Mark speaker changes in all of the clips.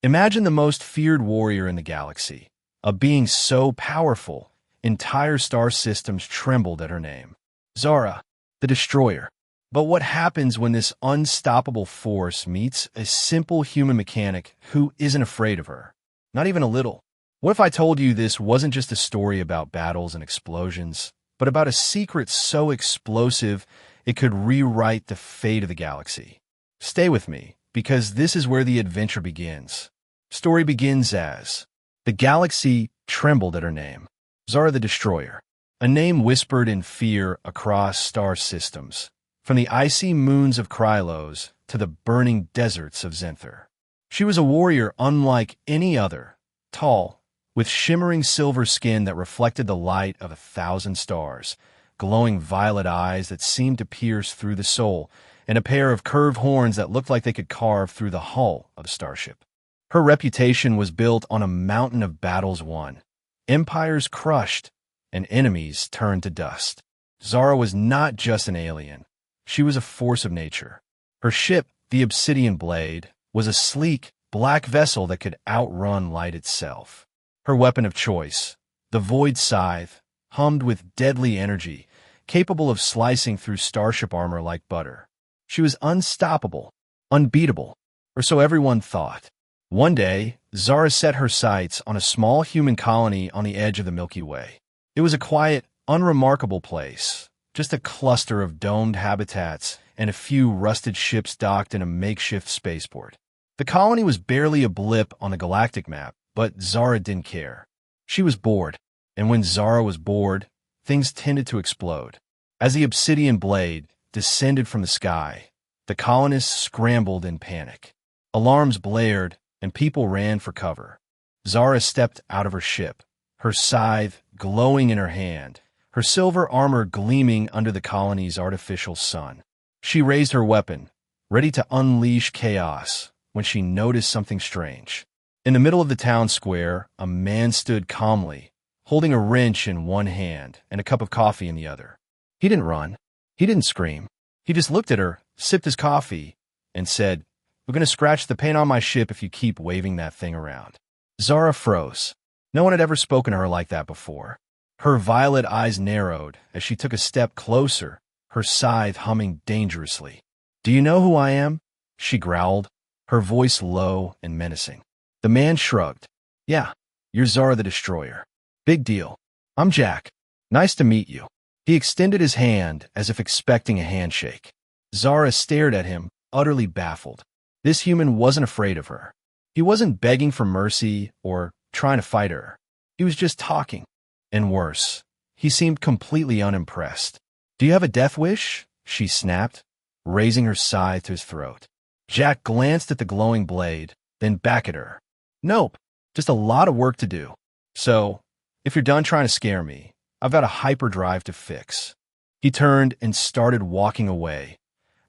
Speaker 1: Imagine the most feared warrior in the galaxy, a being so powerful, entire star systems trembled at her name. Zara, the Destroyer. But what happens when this unstoppable force meets a simple human mechanic who isn't afraid of her? Not even a little. What if I told you this wasn't just a story about battles and explosions, but about a secret so explosive it could rewrite the fate of the galaxy? Stay with me, because this is where the adventure begins. Story begins as the galaxy trembled at her name, Zara the Destroyer, a name whispered in fear across star systems, from the icy moons of Krylos to the burning deserts of Zenther. She was a warrior unlike any other, tall, with shimmering silver skin that reflected the light of 1,000 stars, glowing violet eyes that seemed to pierce through the soul, and a pair of curved horns that looked like they could carve through the hull of a starship. Her reputation was built on a mountain of battles won, empires crushed, and enemies turned to dust. Zara was not just an alien. She was a force of nature. Her ship, the Obsidian Blade, was a sleek, black vessel that could outrun light itself. Her weapon of choice, the Void Scythe, hummed with deadly energy, capable of slicing through starship armor like butter. She was unstoppable, unbeatable, or so everyone thought. One day, Zara set her sights on a small human colony on the edge of the Milky Way. It was a quiet, unremarkable place, just a cluster of domed habitats and a few rusted ships docked in a makeshift spaceport. The colony was barely a blip on the galactic map, but Zara didn't care. She was bored, and when Zara was bored, things tended to explode. As the Obsidian Blade descended from the sky, the colonists scrambled in panic. Alarms blared, and people ran for cover. Zara stepped out of her ship, her scythe glowing in her hand, her silver armor gleaming under the colony's artificial sun. She raised her weapon, ready to unleash chaos, when she noticed something strange. In the middle of the town square, a man stood calmly, holding a wrench in one hand and a cup of coffee in the other. He didn't run. He didn't scream. He just looked at her, sipped his coffee, and said, "We're going to scratch the paint on my ship if you keep waving that thing around." Zara froze. No one had ever spoken to her like that before. Her violet eyes narrowed as she took a step closer, her scythe humming dangerously. "Do you know who I am?" she growled, her voice low and menacing. The man shrugged. "Yeah, you're Zara the Destroyer. Big deal. I'm Jack. Nice to meet you." He extended his hand as if expecting a handshake. Zara stared at him, utterly baffled. This human wasn't afraid of her. He wasn't begging for mercy or trying to fight her. He was just talking. And worse, he seemed completely unimpressed. "Do you have a death wish?" she snapped, raising her scythe to his throat. Jack glanced at the glowing blade, then back at her. "Nope, just a lot of work to do. So, if you're done trying to scare me, I've got a hyperdrive to fix." He turned and started walking away,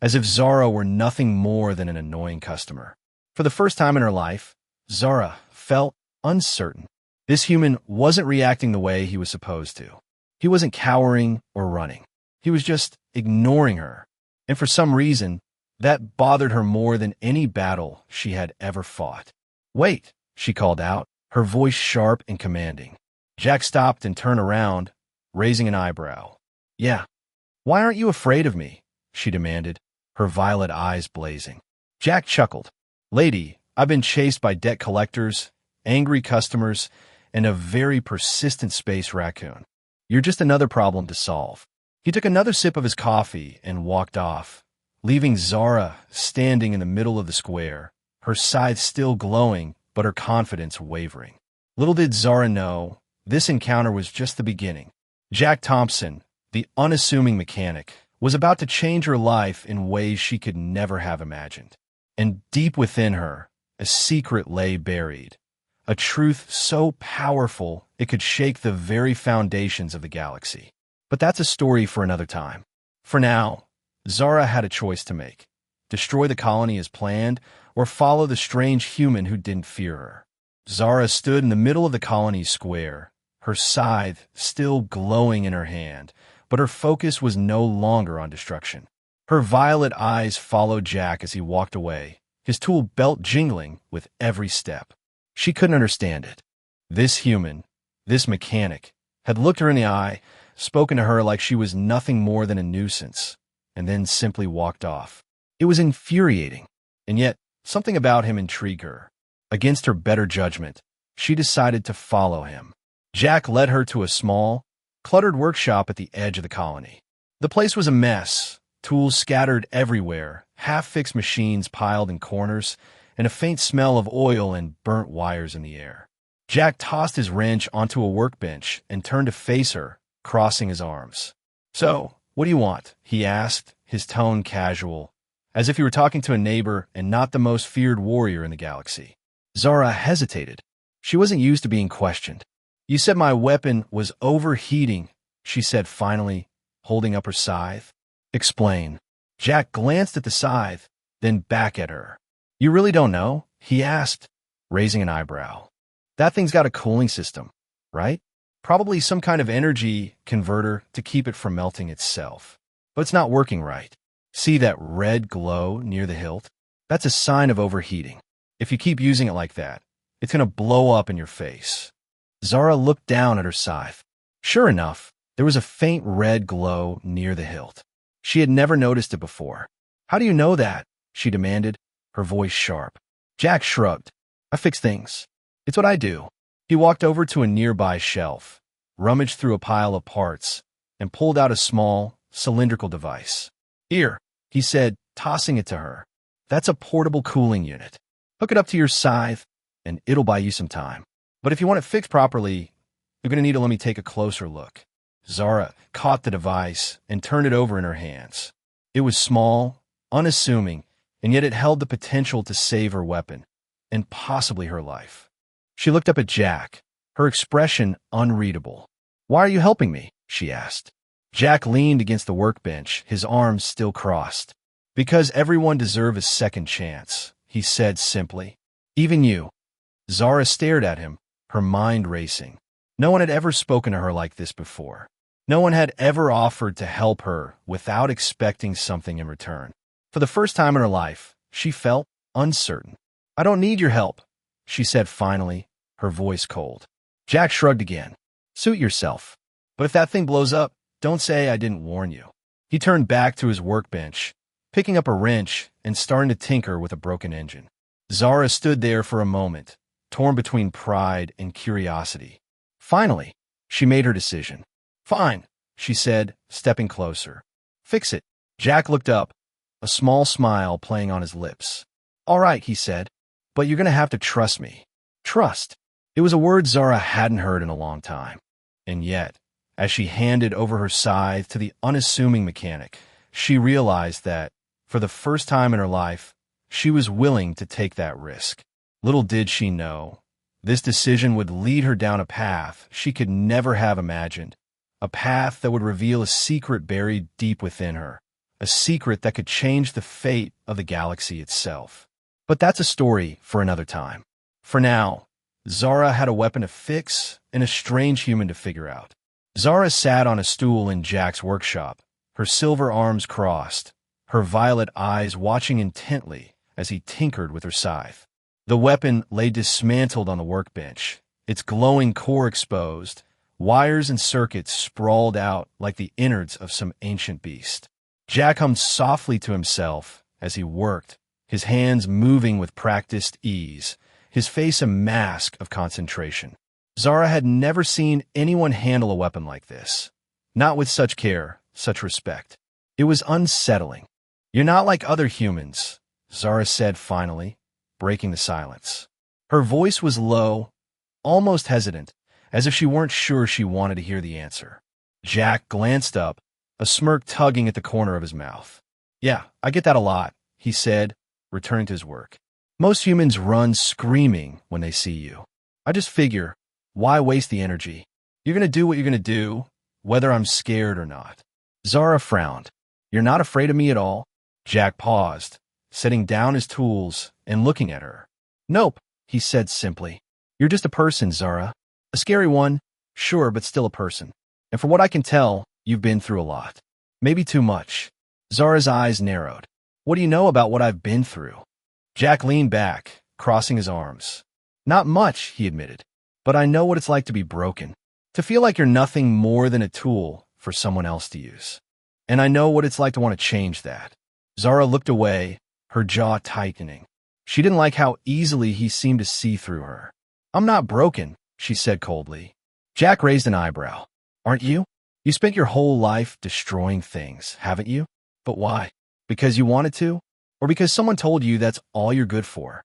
Speaker 1: as if Zara were nothing more than an annoying customer. For the first time in her life, Zara felt uncertain. This human wasn't reacting the way he was supposed to. He wasn't cowering or running. He was just ignoring her. And for some reason, that bothered her more than any battle she had ever fought. "Wait," she called out, her voice sharp and commanding. Jack stopped and turned around, raising an eyebrow. "Yeah. Why aren't you afraid of me?" she demanded, her violet eyes blazing. Jack chuckled. "Lady, I've been chased by debt collectors, angry customers, and a very persistent space raccoon. You're just another problem to solve." He took another sip of his coffee and walked off, leaving Zara standing in the middle of the square, her scythe still glowing, but her confidence wavering. Little did Zara know, this encounter was just the beginning. Jack Thompson, the unassuming mechanic, was about to change her life in ways she could never have imagined. And deep within her, a secret lay buried, a truth so powerful it could shake the very foundations of the galaxy. But that's a story for another time. For now, Zara had a choice to make: destroy the colony as planned, or follow the strange human who didn't fear her. Zara stood in the middle of the colony's square, her scythe still glowing in her hand, but her focus was no longer on destruction. Her violet eyes followed Jack as he walked away, his tool belt jingling with every step. She couldn't understand it. This human, this mechanic, had looked her in the eye, spoken to her like she was nothing more than a nuisance, and then simply walked off. It was infuriating, and yet something about him intrigued her. Against her better judgment, she decided to follow him. Jack led her to a small, cluttered workshop at the edge of the colony. The place was a mess, tools scattered everywhere, half-fixed machines piled in corners, and a faint smell of oil and burnt wires in the air. Jack tossed his wrench onto a workbench and turned to face her, crossing his arms. "So, what do you want?" he asked, his tone casual, as if he were talking to a neighbor and not the most feared warrior in the galaxy. Zara hesitated. She wasn't used to being questioned. "You said my weapon was overheating," she said finally, holding up her scythe. "Explain." Jack glanced at the scythe, then back at her. "You really don't know?" he asked, raising an eyebrow. "That thing's got a cooling system, right? Probably some kind of energy converter to keep it from melting itself. But it's not working right. See that red glow near the hilt? That's a sign of overheating. If you keep using it like that, it's going to blow up in your face." Zara looked down at her scythe. Sure enough, there was a faint red glow near the hilt. She had never noticed it before. "How do you know that?" she demanded, her voice sharp. Jack shrugged. "I fix things. It's what I do." He walked over to a nearby shelf, rummaged through a pile of parts, and pulled out a small, cylindrical device. "Here," he said, tossing it to her. "That's a portable cooling unit. Hook it up to your scythe, and it'll buy you some time. But if you want it fixed properly, you're going to need to let me take a closer look." Zara caught the device and turned it over in her hands. It was small, unassuming, and yet it held the potential to save her weapon, and possibly her life. She looked up at Jack, her expression unreadable. "Why are you helping me?" she asked. Jack leaned against the workbench, his arms still crossed. "Because everyone deserves a second chance," he said simply. "Even you." Zara stared at him, her mind racing. No one had ever spoken to her like this before. No one had ever offered to help her without expecting something in return. For the first time in her life, she felt uncertain. "I don't need your help," she said finally, her voice cold. Jack shrugged again. "Suit yourself. But if that thing blows up, don't say I didn't warn you." He turned back to his workbench, picking up a wrench and starting to tinker with a broken engine. Zara stood there for a moment, torn between pride and curiosity. Finally, she made her decision. "Fine," she said, stepping closer. "Fix it." Jack looked up, a small smile playing on his lips. "All right," he said, "but you're going to have to trust me." Trust. It was a word Zara hadn't heard in a long time. And yet, as she handed over her scythe to the unassuming mechanic, she realized that, for the first time in her life, she was willing to take that risk. Little did she know, this decision would lead her down a path she could never have imagined, a path that would reveal a secret buried deep within her, a secret that could change the fate of the galaxy itself. But that's a story for another time. For now, Zara had a weapon to fix and a strange human to figure out. Zara sat on a stool in Jack's workshop, her silver arms crossed, her violet eyes watching intently as he tinkered with her scythe. The weapon lay dismantled on the workbench, its glowing core exposed, wires and circuits sprawled out like the innards of some ancient beast. Jack hummed softly to himself as he worked, his hands moving with practiced ease, his face a mask of concentration. Zara had never seen anyone handle a weapon like this, not with such care, such respect. It was unsettling. "You're not like other humans," Zara said finally, breaking the silence. Her voice was low, almost hesitant, as if she weren't sure she wanted to hear the answer. Jack glanced up, a smirk tugging at the corner of his mouth. "Yeah, I get that a lot," he said, returning to his work. "Most humans run screaming when they see you. I just figure, why waste the energy? You're going to do what you're going to do, whether I'm scared or not." Zara frowned. "You're not afraid of me at all?" Jack paused, setting down his tools and looking at her. "Nope," he said simply. "You're just a person, Zara. A scary one, sure, but still a person. And from what I can tell, you've been through a lot. Maybe too much." Zara's eyes narrowed. "What do you know about what I've been through?" Jack leaned back, crossing his arms. Not much, he admitted, but I know what it's like to be broken, to feel like you're nothing more than a tool for someone else to use. And I know what it's like to want to change that. Zara looked away, her jaw tightening. She didn't like how easily he seemed to see through her. I'm not broken, she said coldly. Jack raised an eyebrow. Aren't you? You spent your whole life destroying things, haven't you? But why? Because you wanted to? Or because someone told you that's all you're good for?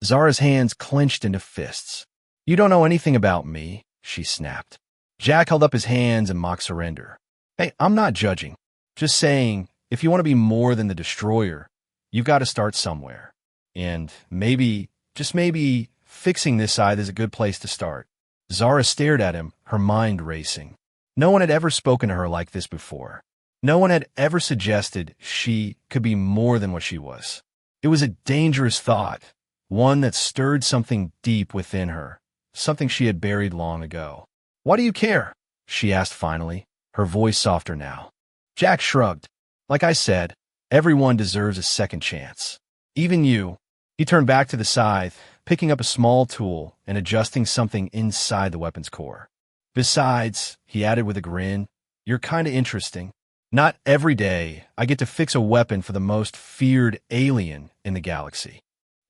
Speaker 1: Zara's hands clenched into fists. You don't know anything about me, she snapped. Jack held up his hands in mock surrender. Hey, I'm not judging. Just saying, if you want to be more than the destroyer, you've got to start somewhere. And maybe, just maybe, fixing this scythe is a good place to start. Zara stared at him, her mind racing. No one had ever spoken to her like this before. No one had ever suggested she could be more than what she was. It was a dangerous thought, one that stirred something deep within her, something she had buried long ago. Why do you care? She asked finally, her voice softer now. Jack shrugged. Like I said, everyone deserves a second chance. Even you. He turned back to the scythe, picking up a small tool and adjusting something inside the weapon's core. Besides, he added with a grin, you're kinda interesting. Not every day I get to fix a weapon for the most feared alien in the galaxy.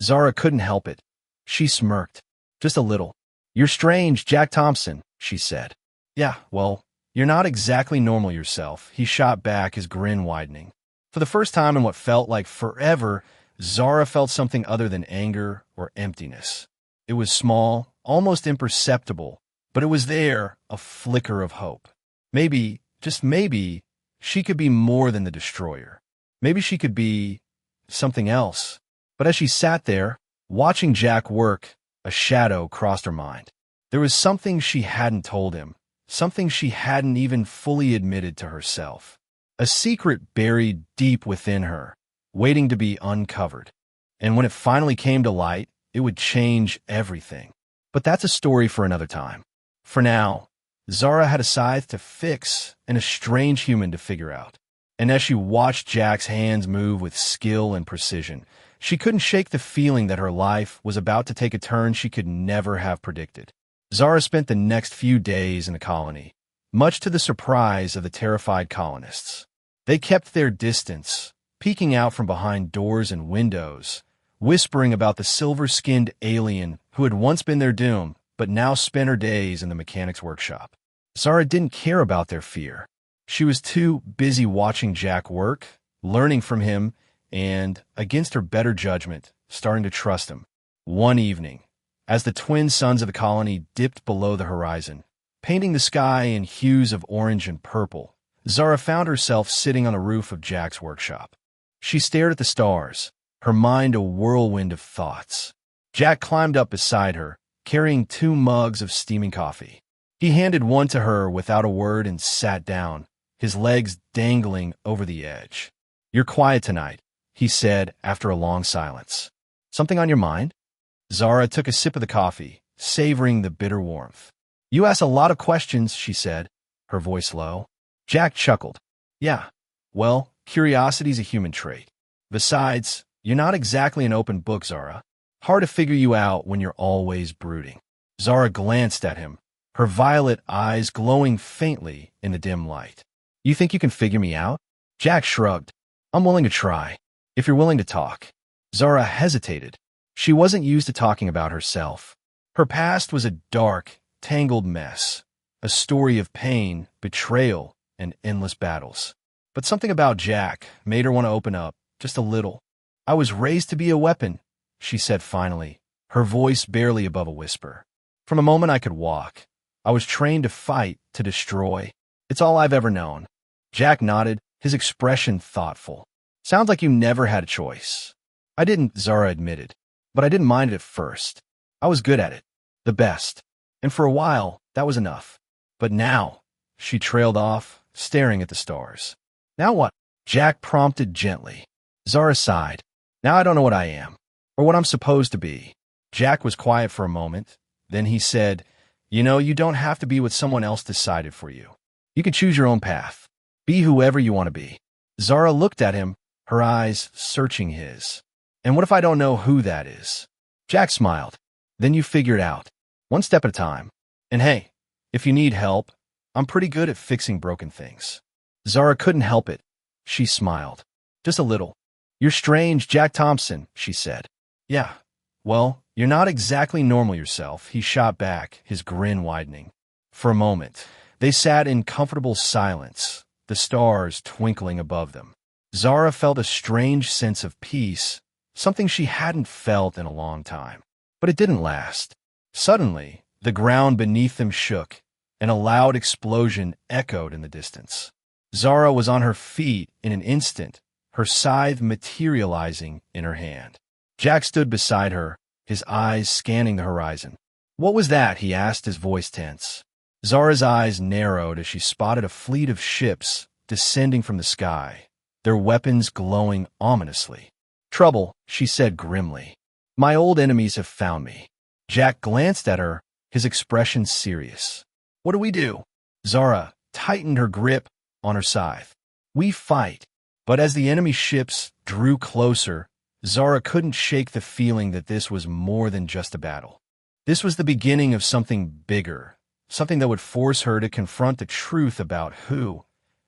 Speaker 1: Zara couldn't help it. She smirked. Just a little. You're strange, Jack Thompson, she said. Yeah, well, you're not exactly normal yourself, he shot back, his grin widening. For the first time in what felt like forever, Zara felt something other than anger or emptiness. It was small, almost imperceptible, but it was there, a flicker of hope. Maybe, just maybe, she could be more than the destroyer. Maybe she could be something else. But as she sat there, watching Jack work, a shadow crossed her mind. There was something she hadn't told him, something she hadn't even fully admitted to herself. A secret buried deep within her, waiting to be uncovered. And when it finally came to light, it would change everything. But that's a story for another time. For now, Zara had a scythe to fix and a strange human to figure out. And as she watched Jack's hands move with skill and precision, she couldn't shake the feeling that her life was about to take a turn she could never have predicted. Zara spent the next few days in the colony, much to the surprise of the terrified colonists. They kept their distance, peeking out from behind doors and windows, whispering about the silver-skinned alien who had once been their doom, but now spent her days in the mechanic's workshop. Zara didn't care about their fear. She was too busy watching Jack work, learning from him, and, against her better judgment, starting to trust him. One evening, as the twin suns of the colony dipped below the horizon, painting the sky in hues of orange and purple, Zara found herself sitting on the roof of Jack's workshop. She stared at the stars, her mind a whirlwind of thoughts. Jack climbed up beside her, carrying 2 mugs of steaming coffee. He handed one to her without a word and sat down, his legs dangling over the edge. You're quiet tonight, he said after a long silence. Something on your mind? Zara took a sip of the coffee, savoring the bitter warmth. You ask a lot of questions, she said, her voice low. Jack chuckled. Yeah, well, curiosity's a human trait. Besides, you're not exactly an open book, Zara. Hard to figure you out when you're always brooding. Zara glanced at him, her violet eyes glowing faintly in the dim light. You think you can figure me out? Jack shrugged. I'm willing to try, if you're willing to talk. Zara hesitated. She wasn't used to talking about herself. Her past was a dark, tangled mess, a story of pain, betrayal, and endless battles. But something about Jack made her want to open up, just a little. I was raised to be a weapon, she said finally, her voice barely above a whisper. From the moment I could walk, I was trained to fight, to destroy. It's all I've ever known. Jack nodded, his expression thoughtful. Sounds like you never had a choice. I didn't, Zara admitted, but I didn't mind it at first. I was good at it, the best, and for a while, that was enough. But now, she trailed off, staring at the stars. Now what? Jack prompted gently. Zara sighed. Now I don't know what I am, or what I'm supposed to be. Jack was quiet for a moment. Then he said, you know, you don't have to be what someone else decided for you. You can choose your own path. Be whoever you want to be. Zara looked at him, her eyes searching his. And what if I don't know who that is? Jack smiled. Then you figure it out. One step at a time. And hey, if you need help, I'm pretty good at fixing broken things. Zara couldn't help it. She smiled. Just a little. You're strange, Jack Thompson, she said. Yeah. Well, you're not exactly normal yourself, he shot back, his grin widening. For a moment, they sat in comfortable silence, the stars twinkling above them. Zara felt a strange sense of peace, something she hadn't felt in a long time. But it didn't last. Suddenly, the ground beneath them shook, and a loud explosion echoed in the distance. Zara was on her feet in an instant, her scythe materializing in her hand. Jack stood beside her, his eyes scanning the horizon. What was that? He asked, his voice tense. Zara's eyes narrowed as she spotted a fleet of ships descending from the sky, their weapons glowing ominously. Trouble, she said grimly. My old enemies have found me. Jack glanced at her, his expression serious. What do we do? Zara tightened her grip on her scythe. We fight. But as the enemy ships drew closer, Zara couldn't shake the feeling that this was more than just a battle. This was the beginning of something bigger, something that would force her to confront the truth about who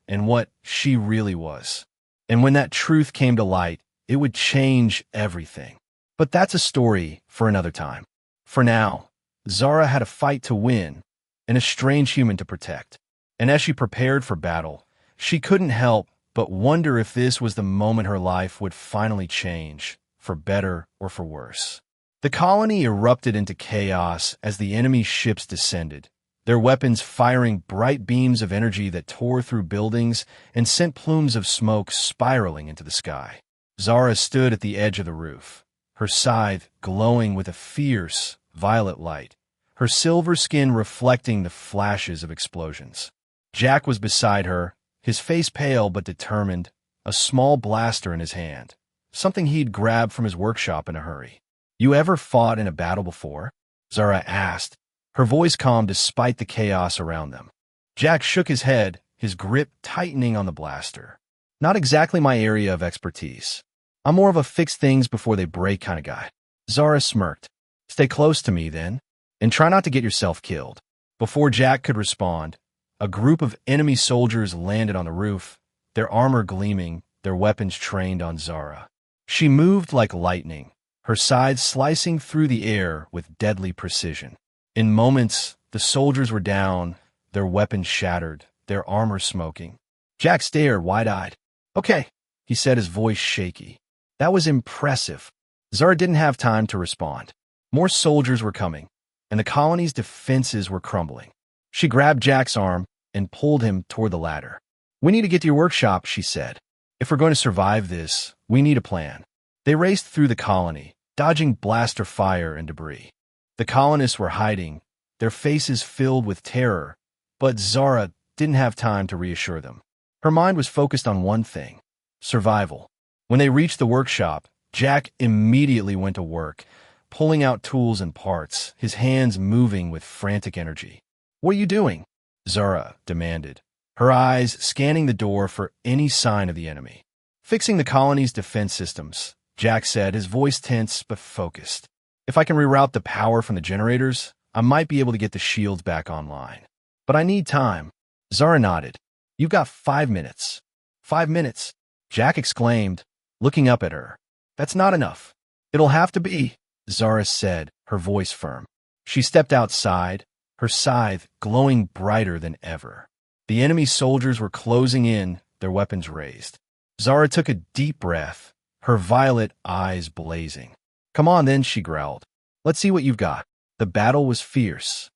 Speaker 1: and what she really was. And when that truth came to light, it would change everything. But that's a story for another time. For now, Zara had a fight to win and a strange human to protect. And as she prepared for battle, she couldn't help but wonder if this was the moment her life would finally change, for better or for worse. The colony erupted into chaos as the enemy ships descended, their weapons firing bright beams of energy that tore through buildings and sent plumes of smoke spiraling into the sky. Zara stood at the edge of the roof, her scythe glowing with a fierce, violet light, her silver skin reflecting the flashes of explosions. Jack was beside her, his face pale but determined, a small blaster in his hand, something he'd grabbed from his workshop in a hurry. You ever fought in a battle before? Zara asked, her voice calm despite the chaos around them. Jack shook his head, his grip tightening on the blaster. Not exactly my area of expertise. I'm more of a fix things before they break kind of guy. Zara smirked. Stay close to me, then, and try not to get yourself killed. Before Jack could respond, a group of enemy soldiers landed on the roof, their armor gleaming, their weapons trained on Zara. She moved like lightning, her scythe slicing through the air with deadly precision. In moments, the soldiers were down, their weapons shattered, their armor smoking. Jack stared wide-eyed. Okay, he said, his voice shaky. That was impressive. Zara didn't have time to respond. More soldiers were coming, and the colony's defenses were crumbling. She grabbed Jack's arm and pulled him toward the ladder. We need to get to your workshop, she said. If we're going to survive this, we need a plan. They raced through the colony, dodging blaster fire and debris. The colonists were hiding, their faces filled with terror, but Zara didn't have time to reassure them. Her mind was focused on one thing: survival. When they reached the workshop, Jack immediately went to work, pulling out tools and parts, his hands moving with frantic energy. What are you doing? Zara demanded, her eyes scanning the door for any sign of the enemy. Fixing the colony's defense systems, Jack said, his voice tense but focused. If I can reroute the power from the generators, I might be able to get the shields back online. But I need time. Zara nodded. You've got 5 minutes. 5 minutes? Jack exclaimed, looking up at her. That's not enough. It'll have to be, Zara said, her voice firm. She stepped outside, her scythe glowing brighter than ever. The enemy soldiers were closing in, their weapons raised. Zara took a deep breath, her violet eyes blazing. Come on then, she growled. Let's see what you've got. The battle was fierce.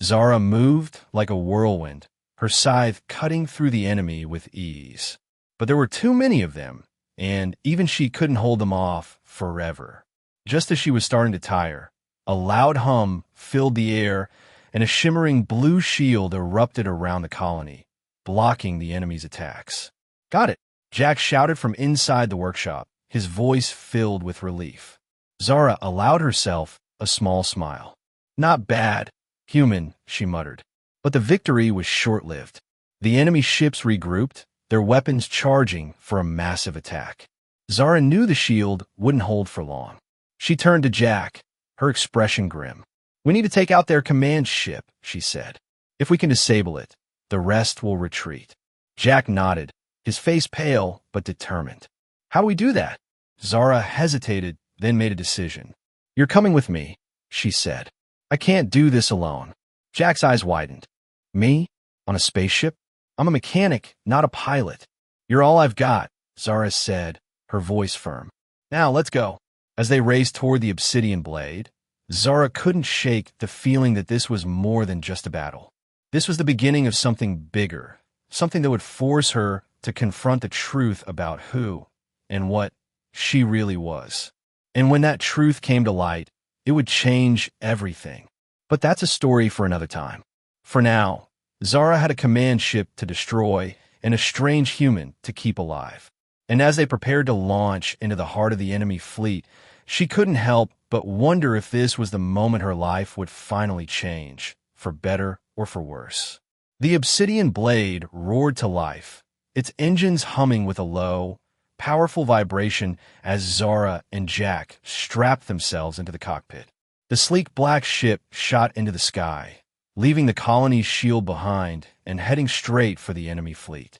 Speaker 1: Zara moved like a whirlwind, her scythe cutting through the enemy with ease. But there were too many of them, and even she couldn't hold them off forever. Just as she was starting to tire, a loud hum filled the air, and a shimmering blue shield erupted around the colony, blocking the enemy's attacks. Got it, Jack shouted from inside the workshop, his voice filled with relief. Zara allowed herself a small smile. Not bad, human, she muttered. But the victory was short-lived. The enemy ships regrouped, their weapons charging for a massive attack. Zara knew the shield wouldn't hold for long. She turned to Jack, her expression grim. "We need to take out their command ship," she said. "If we can disable it, the rest will retreat." Jack nodded, his face pale but determined. "How do we do that?" Zara hesitated, then made a decision. "You're coming with me," she said. "I can't do this alone." Jack's eyes widened. "Me? On a spaceship? I'm a mechanic, not a pilot." "You're all I've got," Zara said, her voice firm. "Now, let's go." As they raced toward the obsidian blade, Zara couldn't shake the feeling that this was more than just a battle. This was the beginning of something bigger, something that would force her to confront the truth about who and what she really was. And when that truth came to light, it would change everything. But that's a story for another time. For now, Zara had a command ship to destroy and a strange human to keep alive. And as they prepared to launch into the heart of the enemy fleet, she couldn't help but wonder if this was the moment her life would finally change, for better or for worse. The obsidian blade roared to life, its engines humming with a low, powerful vibration as Zara and Jack strapped themselves into the cockpit. The sleek black ship shot into the sky, leaving the colony's shield behind and heading straight for the enemy fleet.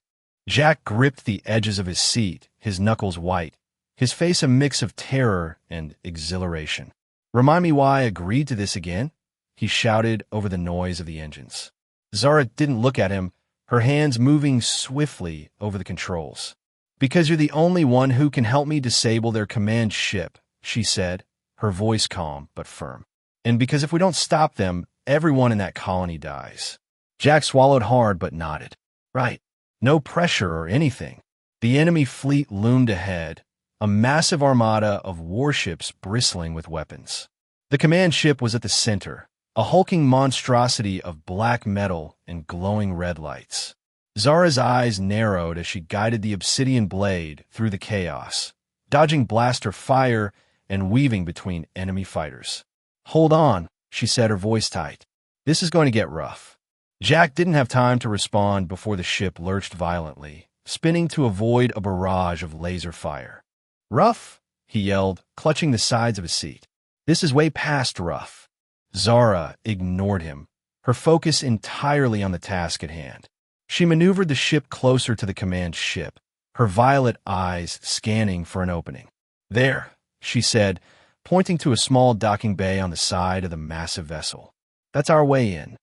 Speaker 1: Jack gripped the edges of his seat, his knuckles white, his face a mix of terror and exhilaration. "Remind me why I agreed to this again?" he shouted over the noise of the engines. Zara didn't look at him, her hands moving swiftly over the controls. "Because you're the only one who can help me disable their command ship," she said, her voice calm but firm. "And because if we don't stop them, everyone in that colony dies." Jack swallowed hard but nodded. "Right. No pressure or anything." The enemy fleet loomed ahead, a massive armada of warships bristling with weapons. The command ship was at the center, a hulking monstrosity of black metal and glowing red lights. Zara's eyes narrowed as she guided the obsidian blade through the chaos, dodging blaster fire and weaving between enemy fighters. "Hold on," she said, her voice tight. "This is going to get rough." Jack didn't have time to respond before the ship lurched violently, spinning to avoid a barrage of laser fire. "Rough?" he yelled, clutching the sides of his seat. "This is way past rough." Zara ignored him, her focus entirely on the task at hand. She maneuvered the ship closer to the command ship, her violet eyes scanning for an opening. "There," she said, pointing to a small docking bay on the side of the massive vessel. "That's our way in."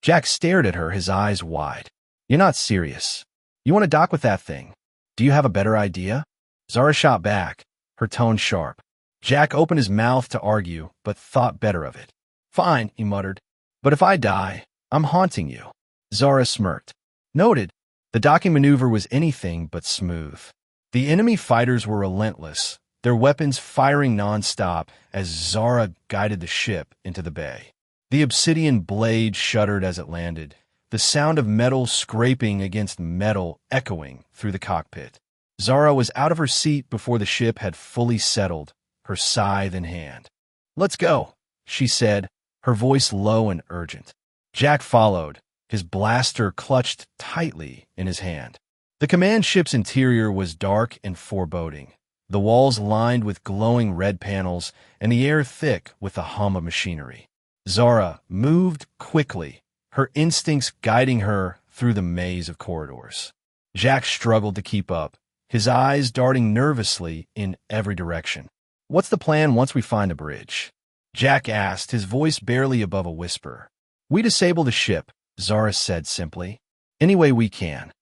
Speaker 1: Jack stared at her, his eyes wide. "You're not serious. You want to dock with that thing? Do you have a better idea?" Zara shot back, her tone sharp. Jack opened his mouth to argue, but thought better of it. "Fine," he muttered. "But if I die, I'm haunting you." Zara smirked. Noted, the docking maneuver was anything but smooth. The enemy fighters were relentless, their weapons firing nonstop as Zara guided the ship into the bay. The obsidian blade shuddered as it landed, the sound of metal scraping against metal echoing through the cockpit. Zara was out of her seat before the ship had fully settled, her scythe in hand. "Let's go," she said, her voice low and urgent. Jack followed, his blaster clutched tightly in his hand. The command ship's interior was dark and foreboding, the walls lined with glowing red panels and the air thick with the hum of machinery. Zara moved quickly, her instincts guiding her through the maze of corridors. Jack struggled to keep up, his eyes darting nervously in every direction. "What's the plan once we find a bridge?" Jack asked, his voice barely above a whisper. "We disable the ship," Zara said simply. "Any way we can."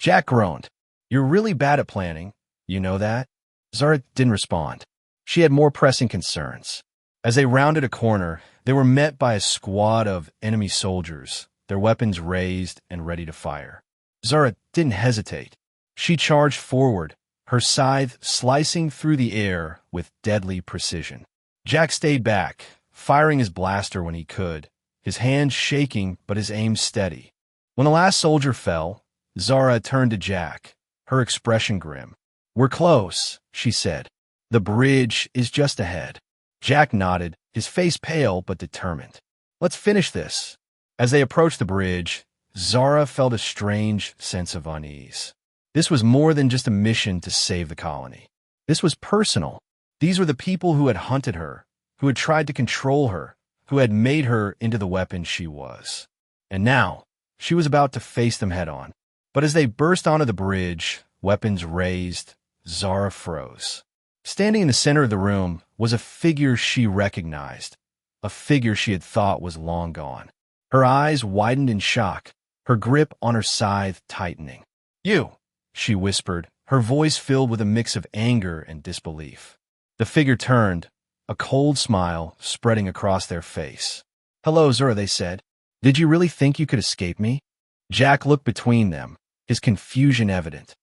Speaker 1: Jack groaned. "You're really bad at planning. You know that?" Zara didn't respond. She had more pressing concerns. As they rounded a corner, they were met by a squad of enemy soldiers, their weapons raised and ready to fire. Zara didn't hesitate. She charged forward, her scythe slicing through the air with deadly precision. Jack stayed back, firing his blaster when he could, his hands shaking but his aim steady. When the last soldier fell, Zara turned to Jack, her expression grim. "We're close," she said. "The bridge is just ahead." Jack nodded, his face pale but determined. "Let's finish this." As they approached the bridge, Zara felt a strange sense of unease. This was more than just a mission to save the colony. This was personal. These were the people who had hunted her, who had tried to control her, who had made her into the weapon she was. And now, she was about to face them head-on. But as they burst onto the bridge, weapons raised, Zara froze. Standing in the center of the room was a figure she recognized, a figure she had thought was long gone. Her eyes widened in shock, her grip on her scythe tightening. "You," she whispered, her voice filled with a mix of anger and disbelief. The figure turned, a cold smile spreading across their face. "Hello, Zara," they said. "Did you really think you could escape me?" Jack looked between them, his confusion evident.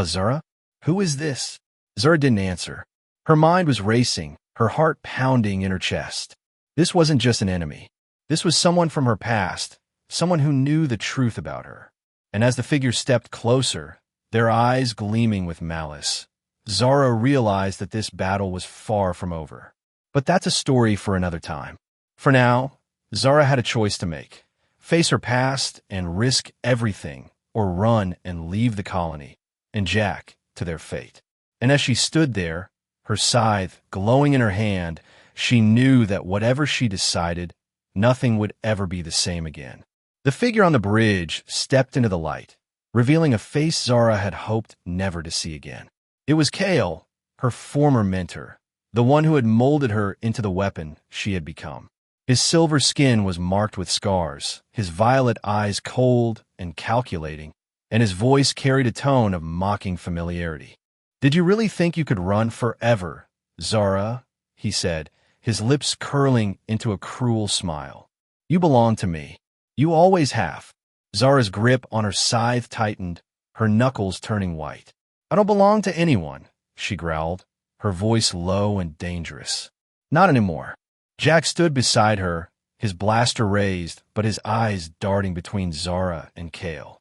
Speaker 1: "Zara? Who is this?" Zara didn't answer. Her mind was racing, her heart pounding in her chest. This wasn't just an enemy. This was someone from her past, someone who knew the truth about her. And as the figure stepped closer, their eyes gleaming with malice, Zara realized that this battle was far from over. But that's a story for another time. For now, Zara had a choice to make: face her past and risk everything, or run and leave the colony, and Jack to their fate. And as she stood there, her scythe glowing in her hand, she knew that whatever she decided, nothing would ever be the same again. The figure on the bridge stepped into the light, revealing a face Zara had hoped never to see again. It was Kale, her former mentor, the one who had molded her into the weapon she had become. His silver skin was marked with scars, his violet eyes cold and calculating, and his voice carried a tone of mocking familiarity. "Did you really think you could run forever, Zara?" he said, his lips curling into a cruel smile. "You belong to me. You always have." Zara's grip on her scythe tightened, her knuckles turning white. "I don't belong to anyone," she growled, her voice low and dangerous. "Not anymore." Jack stood beside her, his blaster raised, but his eyes darting between Zara and Kale.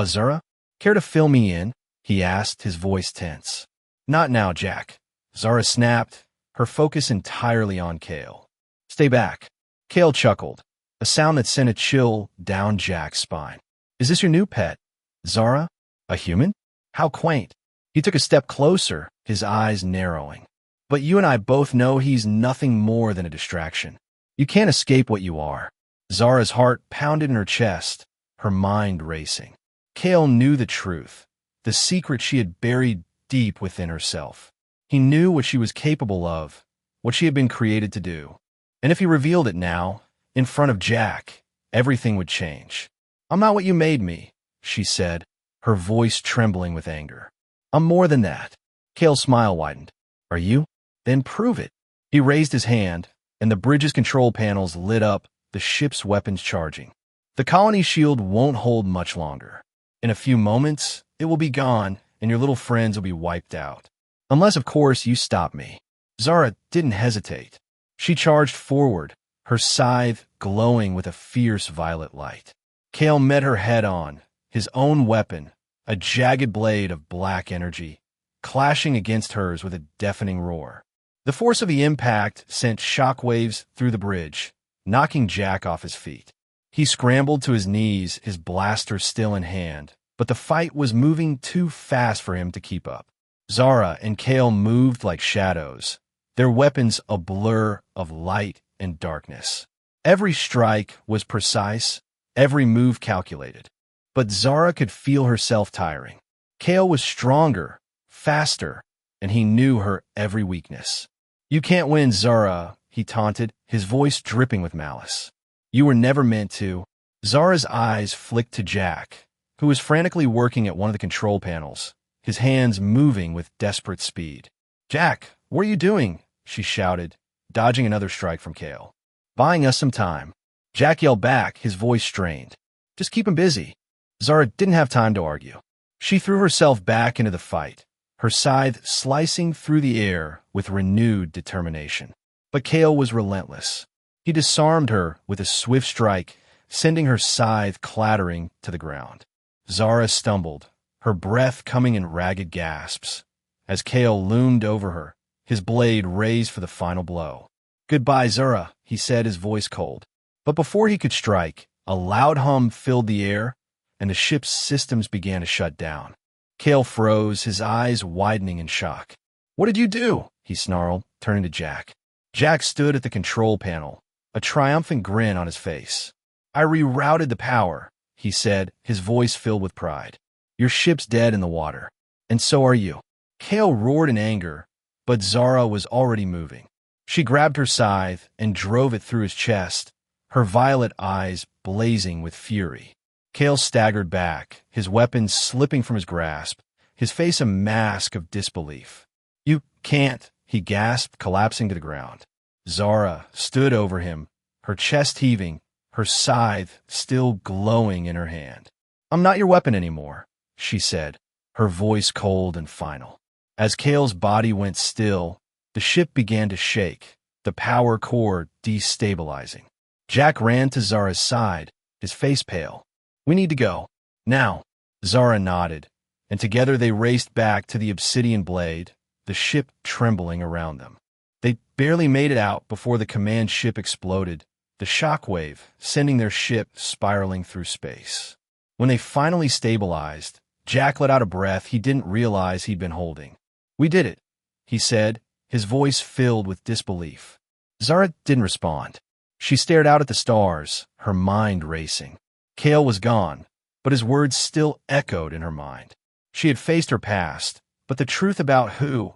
Speaker 1: "Zara, care to fill me in?" he asked, his voice tense. "Not now, Jack." Zara snapped, her focus entirely on Kale. "Stay back." Kale chuckled, a sound that sent a chill down Jack's spine. "Is this your new pet, Zara? A human? How quaint." He took a step closer, his eyes narrowing. "But you and I both know he's nothing more than a distraction. You can't escape what you are." Zara's heart pounded in her chest, her mind racing. Kale knew the truth, the secret she had buried deep within herself. He knew what she was capable of, what she had been created to do. And if he revealed it now, in front of Jack, everything would change. "I'm not what you made me," she said, her voice trembling with anger. "I'm more than that." Kale's smile widened. "Are you? Then prove it." He raised his hand, and the bridge's control panels lit up, the ship's weapons charging. "The colony shield won't hold much longer. In a few moments, it will be gone, and your little friends will be wiped out. Unless, of course, you stop me." Zara didn't hesitate. She charged forward, her scythe glowing with a fierce violet light. Kale met her head-on, his own weapon, a jagged blade of black energy, clashing against hers with a deafening roar. The force of the impact sent shockwaves through the bridge, knocking Jack off his feet. He scrambled to his knees, his blaster still in hand, but the fight was moving too fast for him to keep up. Zara and Kale moved like shadows, their weapons a blur of light and darkness. Every strike was precise, every move calculated. But Zara could feel herself tiring. Kale was stronger, faster, and he knew her every weakness. "You can't win, Zara," he taunted, his voice dripping with malice. "You were never meant to." Zara's eyes flicked to Jack, who was frantically working at one of the control panels, his hands moving with desperate speed. "Jack, what are you doing?" she shouted, dodging another strike from Kale. "Buying us some time." Jack yelled back, his voice strained. "Just keep him busy." Zara didn't have time to argue. She threw herself back into the fight, her scythe slicing through the air with renewed determination. But Kale was relentless. He disarmed her with a swift strike, sending her scythe clattering to the ground. Zara stumbled, her breath coming in ragged gasps, as Kale loomed over her, his blade raised for the final blow. "Goodbye, Zara," he said, his voice cold. But before he could strike, a loud hum filled the air, and the ship's systems began to shut down. Kale froze, his eyes widening in shock. "What did you do?" he snarled, turning to Jack. Jack stood at the control panel, a triumphant grin on his face. "I rerouted the power," he said, his voice filled with pride. "Your ship's dead in the water, and so are you." Kale roared in anger, but Zara was already moving. She grabbed her scythe and drove it through his chest, her violet eyes blazing with fury. Kale staggered back, his weapon slipping from his grasp, his face a mask of disbelief. "You can't," he gasped, collapsing to the ground. Zara stood over him, her chest heaving, her scythe still glowing in her hand. "I'm not your weapon anymore," she said, her voice cold and final. As Kale's body went still, the ship began to shake, the power core destabilizing. Jack ran to Zara's side, his face pale. "We need to go. Now." Zara nodded, and together they raced back to the obsidian blade, the ship trembling around them. They barely made it out before the command ship exploded, the shockwave sending their ship spiraling through space. When they finally stabilized, Jack let out a breath he didn't realize he'd been holding. "We did it," he said, his voice filled with disbelief. Zara didn't respond. She stared out at the stars, her mind racing. Kale was gone, but his words still echoed in her mind. She had faced her past, but the truth about who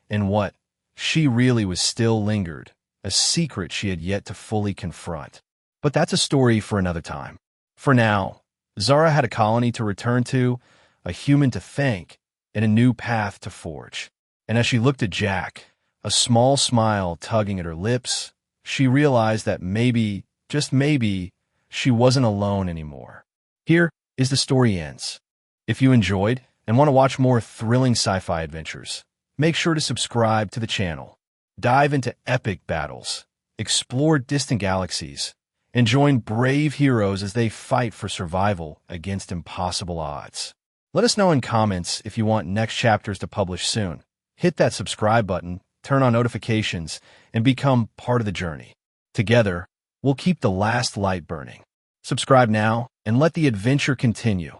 Speaker 1: and what she really was still lingered, a secret she had yet to fully confront. But that's a story for another time. For now, Zara had a colony to return to, a human to thank, and a new path to forge. And as she looked at Jack, a small smile tugging at her lips, she realized that maybe, just maybe, she wasn't alone anymore. Here is the story ends. If you enjoyed and want to watch more thrilling sci-fi adventures, make sure to subscribe to the channel, dive into epic battles, explore distant galaxies, and join brave heroes as they fight for survival against impossible odds. Let us know in comments if you want next chapters to publish soon. Hit that subscribe button, turn on notifications, and become part of the journey. Together, we'll keep the last light burning. Subscribe now and let the adventure continue.